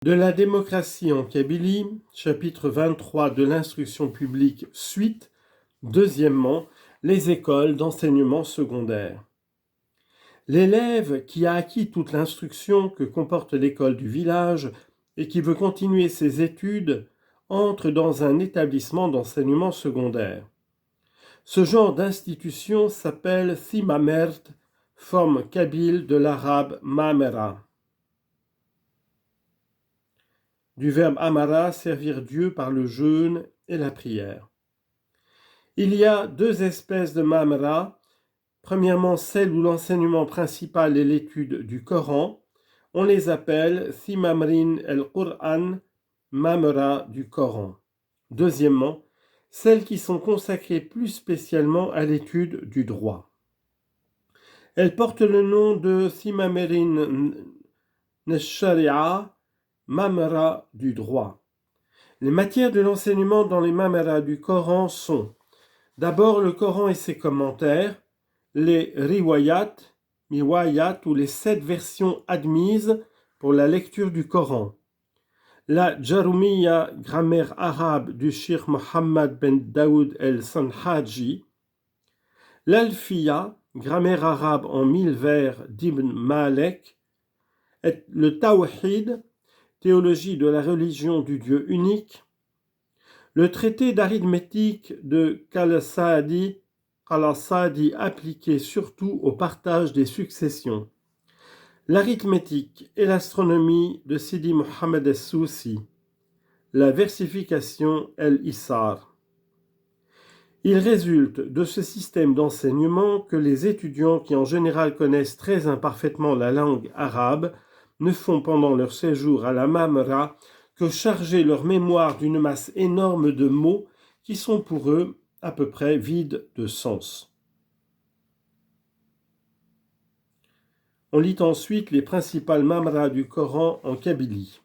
De la démocratie en Kabylie, chapitre 23 de l'instruction publique suite. Deuxièmement, les écoles d'enseignement secondaire. L'élève qui a acquis toute l'instruction que comporte l'école du village et qui veut continuer ses études entre dans un établissement d'enseignement secondaire. Ce genre d'institution s'appelle Thimamert, forme kabyle de l'arabe mamera. Du verbe amara, servir Dieu par le jeûne et la prière. Il y a deux espèces de mamra. Premièrement, celle où l'enseignement principal est l'étude du Coran. On les appelle Thimamrin el-Qur'an, mamra du Coran. Deuxièmement, celles qui sont consacrées plus spécialement à l'étude du droit. Elles portent le nom de Thimamrin Nesharia, mamra du droit. Les matières de l'enseignement dans les mamra du Coran sont d'abord le Coran et ses commentaires, les riwayat, miwayat ou les 7 versions admises pour la lecture du Coran, la Jaroumiya, grammaire arabe du Cheikh Mohammed ben Daoud el-Sanhaji, l'Alfiya, grammaire arabe en 1000 vers d'Ibn Malek, et le Tawhid, théologie de la religion du Dieu unique, le traité d'arithmétique de Qalasadi appliqué surtout au partage des successions, l'arithmétique et l'astronomie de Sidi Mohammed es-Soussi, la versification el-Issar. Il résulte de ce système d'enseignement que les étudiants qui en général connaissent très imparfaitement la langue arabe ne font pendant leur séjour à la Mamra que charger leur mémoire d'une masse énorme de mots qui sont pour eux à peu près vides de sens. On lit ensuite les principales mamras du Coran en Kabylie.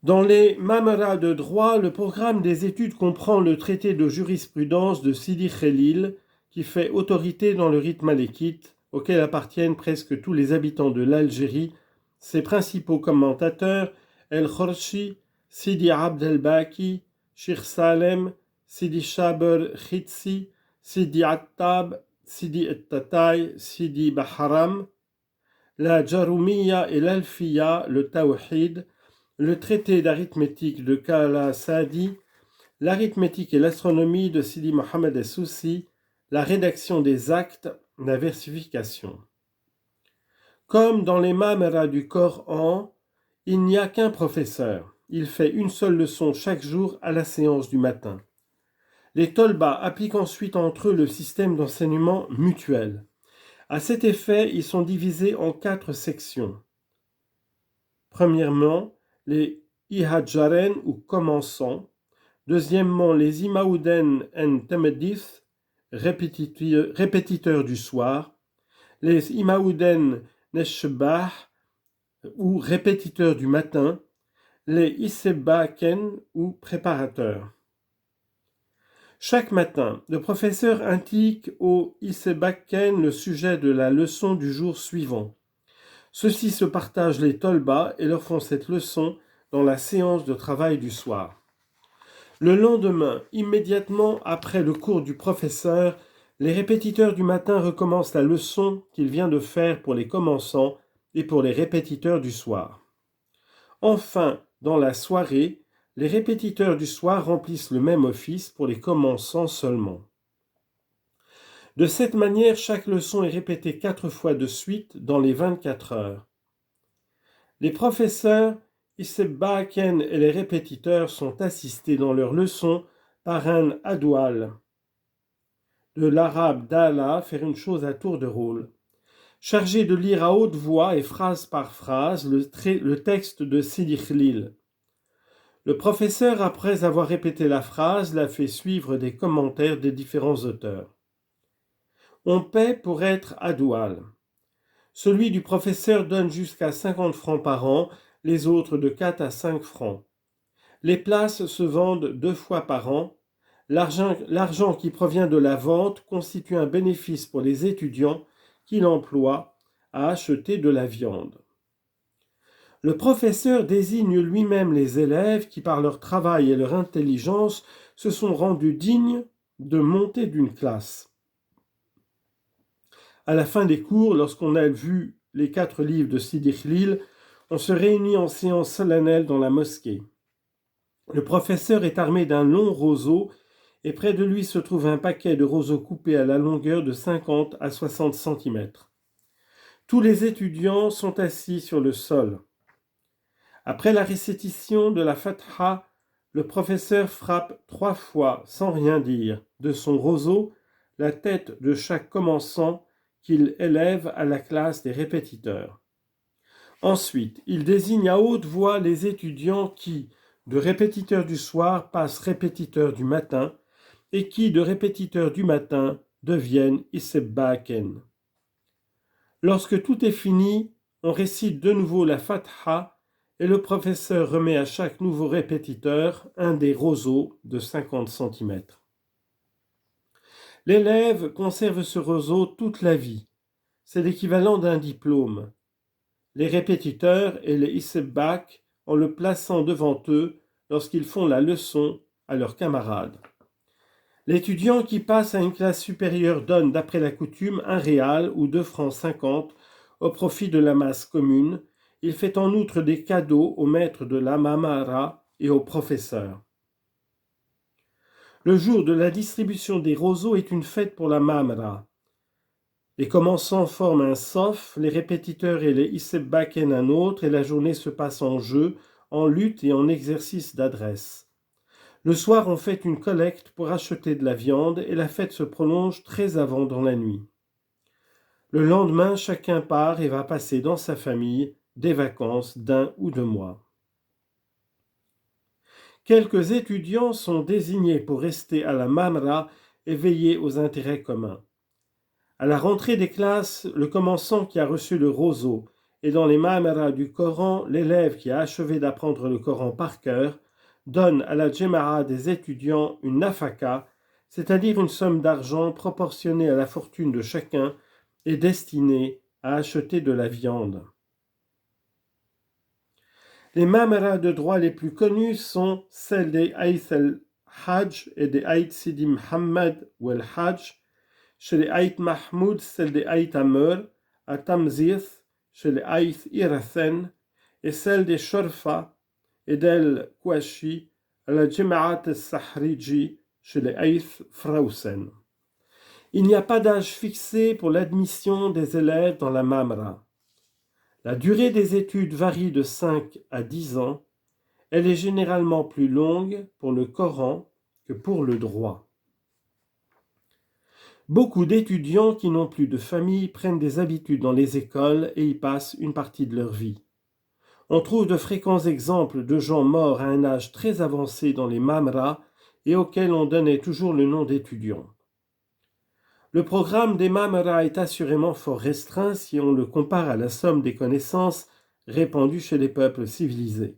Dans les mamras de droit, le programme des études comprend le traité de jurisprudence de Sidi Khelil, qui fait autorité dans le rite malékite, auquel appartiennent presque tous les habitants de l'Algérie. Ses principaux commentateurs, El-Khorshi, Sidi Abd el-Baki, Sheikh Salem, Sidi Shaber Khitsi, Sidi Attab, Sidi et-Tatay, Sidi Baharam, la Jaroumiya et l'Alfiya, le Tawhid, le traité d'arithmétique de Qalasadi, l'arithmétique et l'astronomie de Sidi Mohammed es-Soussi, la rédaction des actes, la versification. Comme dans les mamras du Coran, il n'y a qu'un professeur. Il fait une seule leçon chaque jour à la séance du matin. Les tolbas appliquent ensuite entre eux le système d'enseignement mutuel. À cet effet, ils sont divisés en 4 sections. Premièrement, les ihajaren ou commençants. Deuxièmement, les imaouden en temedith, répétiteurs du soir. Les imaouden neshbah ou répétiteurs du matin. Les isebaken ou préparateurs. Chaque matin, le professeur indique aux isebaken le sujet de la leçon du jour suivant. Ceux-ci se partagent les tolbas et leur font cette leçon dans la séance de travail du soir. Le lendemain, immédiatement après le cours du professeur, les répétiteurs du matin recommencent la leçon qu'il vient de faire pour les commençants et pour les répétiteurs du soir. Enfin, dans la soirée, les répétiteurs du soir remplissent le même office pour les commençants seulement. De cette manière, chaque leçon est répétée 4 fois de suite dans les 24 heures. Les professeurs, Isebaken et les répétiteurs sont assistés dans leurs leçons par un adoual, de l'arabe dala, faire une chose à tour de rôle, chargé de lire à haute voix et phrase par phrase le texte de Sidi Khelil. Le professeur, après avoir répété la phrase, la fait suivre des commentaires des différents auteurs. On paie pour être adoual. Celui du professeur donne jusqu'à 50 francs par an, les autres de 4 à 5 francs. Les places se vendent 2 fois par an. L'argent qui provient de la vente constitue un bénéfice pour les étudiants qui l'emploient à acheter de la viande. Le professeur désigne lui-même les élèves qui, par leur travail et leur intelligence, se sont rendus dignes de monter d'une classe. À la fin des cours, lorsqu'on a vu les 4 livres de Sidi Khlil, on se réunit en séance solennelle dans la mosquée. Le professeur est armé d'un long roseau et près de lui se trouve un paquet de roseaux coupés à la longueur de 50 à 60 cm. Tous les étudiants sont assis sur le sol. Après la récitation de la Fatha, le professeur frappe 3 fois, sans rien dire, de son roseau la tête de chaque commençant qu'il élève à la classe des répétiteurs. Ensuite, il désigne à haute voix les étudiants qui, de répétiteurs du soir, passent répétiteurs du matin, et qui, de répétiteurs du matin, deviennent Isebbaken. Lorsque tout est fini, on récite de nouveau la Fatha et le professeur remet à chaque nouveau répétiteur un des roseaux de 50 cm. L'élève conserve ce roseau toute la vie. C'est l'équivalent d'un diplôme. Les répétiteurs et les Isebbak en le plaçant devant eux lorsqu'ils font la leçon à leurs camarades. L'étudiant qui passe à une classe supérieure donne, d'après la coutume, un réal ou 2 francs 50 au profit de la masse commune. Il fait en outre des cadeaux au maître de la mamara et au professeur. Le jour de la distribution des roseaux est une fête pour la mamara. Les commençants forment un sof, les répétiteurs et les isebbaken un autre, et la journée se passe en jeu, en lutte et en exercice d'adresse. Le soir, on fait une collecte pour acheter de la viande et la fête se prolonge très avant dans la nuit. Le lendemain, chacun part et va passer dans sa famille des vacances d'1 ou 2 mois. Quelques étudiants sont désignés pour rester à la mamra et veiller aux intérêts communs. À la rentrée des classes, le commençant qui a reçu le roseau et dans les mamras du Coran, l'élève qui a achevé d'apprendre le Coran par cœur, donne à la Jema'a des étudiants une nafaka, c'est-à-dire une somme d'argent proportionnée à la fortune de chacun et destinée à acheter de la viande. Les mamras de droit les plus connues sont celles des Aïth el-Hajj et des Aïth Sidi Muhammad ou el-Hajj, chez les Aïth Mahmoud, celle des Aïth Amr, à Tamzith, chez les Aïth Irathen, et celle des Shorfa et d'El Kouachi, à la Jema'at al-Sahriji, chez les Aïth Frausen. Il n'y a pas d'âge fixé pour l'admission des élèves dans la Mamra. La durée des études varie de 5 à 10 ans. Elle est généralement plus longue pour le Coran que pour le droit. Beaucoup d'étudiants qui n'ont plus de famille prennent des habitudes dans les écoles et y passent une partie de leur vie. On trouve de fréquents exemples de gens morts à un âge très avancé dans les mamras et auxquels on donnait toujours le nom d'étudiants. Le programme des mamras est assurément fort restreint si on le compare à la somme des connaissances répandues chez les peuples civilisés.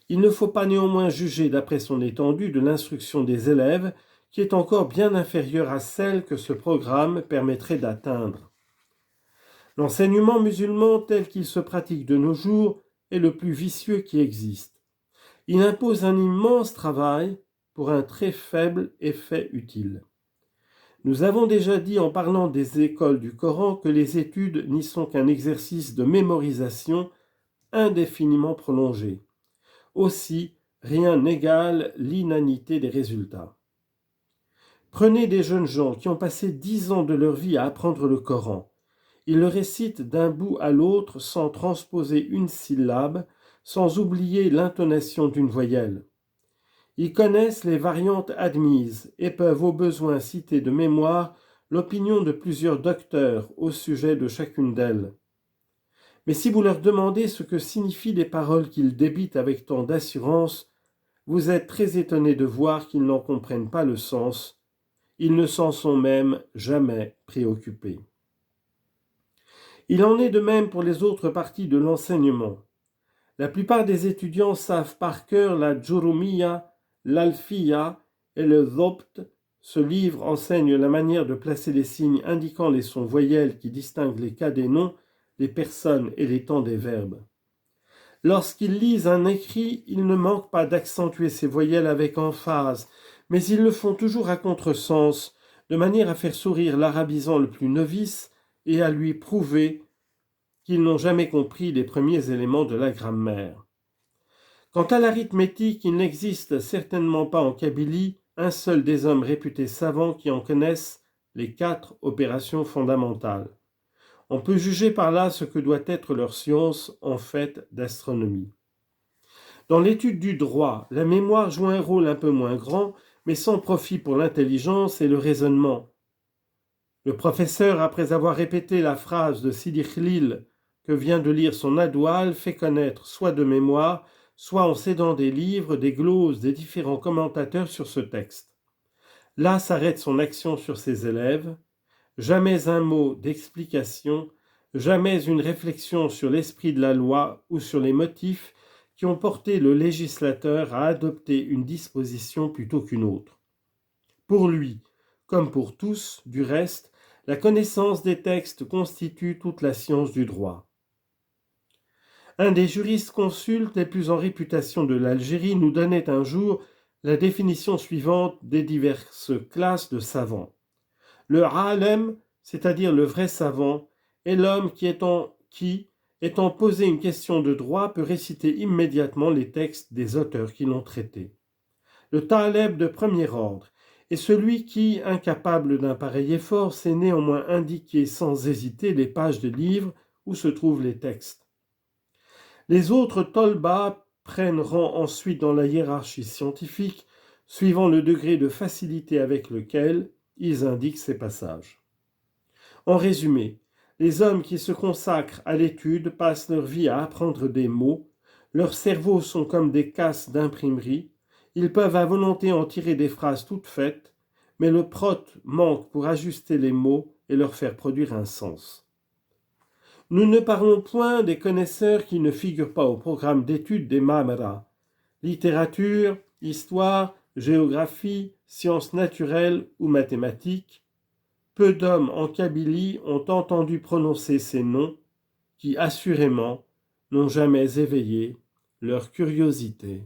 Il ne faut pas néanmoins juger d'après son étendue de l'instruction des élèves qui est encore bien inférieure à celle que ce programme permettrait d'atteindre. L'enseignement musulman tel qu'il se pratique de nos jours est le plus vicieux qui existe. Il impose un immense travail pour un très faible effet utile. Nous avons déjà dit en parlant des écoles du Coran que les études n'y sont qu'un exercice de mémorisation indéfiniment prolongé. Aussi, rien n'égale l'inanité des résultats. Prenez des jeunes gens qui ont passé 10 ans de leur vie à apprendre le Coran. Ils le récitent d'un bout à l'autre sans transposer une syllabe, sans oublier l'intonation d'une voyelle. Ils connaissent les variantes admises et peuvent au besoin citer de mémoire l'opinion de plusieurs docteurs au sujet de chacune d'elles. Mais si vous leur demandez ce que signifient les paroles qu'ils débitent avec tant d'assurance, vous êtes très étonné de voir qu'ils n'en comprennent pas le sens. Ils ne s'en sont même jamais préoccupés. Il en est de même pour les autres parties de l'enseignement. La plupart des étudiants savent par cœur la Jurumiyya, l'Alfiya et le Dhobt. Ce livre enseigne la manière de placer les signes indiquant les sons voyelles qui distinguent les cas des noms, les personnes et les temps des verbes. Lorsqu'ils lisent un écrit, ils ne manquent pas d'accentuer ces voyelles avec emphase, mais ils le font toujours à contresens, de manière à faire sourire l'arabisant le plus novice et à lui prouver qu'ils n'ont jamais compris les premiers éléments de la grammaire. Quant à l'arithmétique, il n'existe certainement pas en Kabylie un seul des hommes réputés savants qui en connaissent les 4 opérations fondamentales. On peut juger par là ce que doit être leur science en fait d'astronomie. Dans l'étude du droit, la mémoire joue un rôle un peu moins grand, mais sans profit pour l'intelligence et le raisonnement. Le professeur, après avoir répété la phrase de Sidi Khlil que vient de lire son Adoual, fait connaître soit de mémoire, soit en cédant des livres, des gloses des différents commentateurs sur ce texte. Là s'arrête son action sur ses élèves. Jamais un mot d'explication, jamais une réflexion sur l'esprit de la loi ou sur les motifs qui ont porté le législateur à adopter une disposition plutôt qu'une autre. Pour lui, comme pour tous, du reste, la connaissance des textes constitue toute la science du droit. Un des jurisconsultes les plus en réputation de l'Algérie nous donnait un jour la définition suivante des diverses classes de savants. Le alem, c'est-à-dire le vrai savant, est l'homme qui, étant posé une question de droit, peut réciter immédiatement les textes des auteurs qui l'ont traité. Le taleb de premier ordre est celui qui, incapable d'un pareil effort, sait néanmoins indiquer sans hésiter les pages des livres où se trouvent les textes. Les autres tolbas prennent rang ensuite dans la hiérarchie scientifique, suivant le degré de facilité avec lequel ils indiquent ces passages. En résumé, les hommes qui se consacrent à l'étude passent leur vie à apprendre des mots, leurs cerveaux sont comme des casses d'imprimerie, ils peuvent à volonté en tirer des phrases toutes faites, mais le prote manque pour ajuster les mots et leur faire produire un sens. Nous ne parlons point des connaisseurs qui ne figurent pas au programme d'études des Mamra, littérature, histoire, géographie, sciences naturelles ou mathématiques. Peu d'hommes en Kabylie ont entendu prononcer ces noms qui, assurément, n'ont jamais éveillé leur curiosité.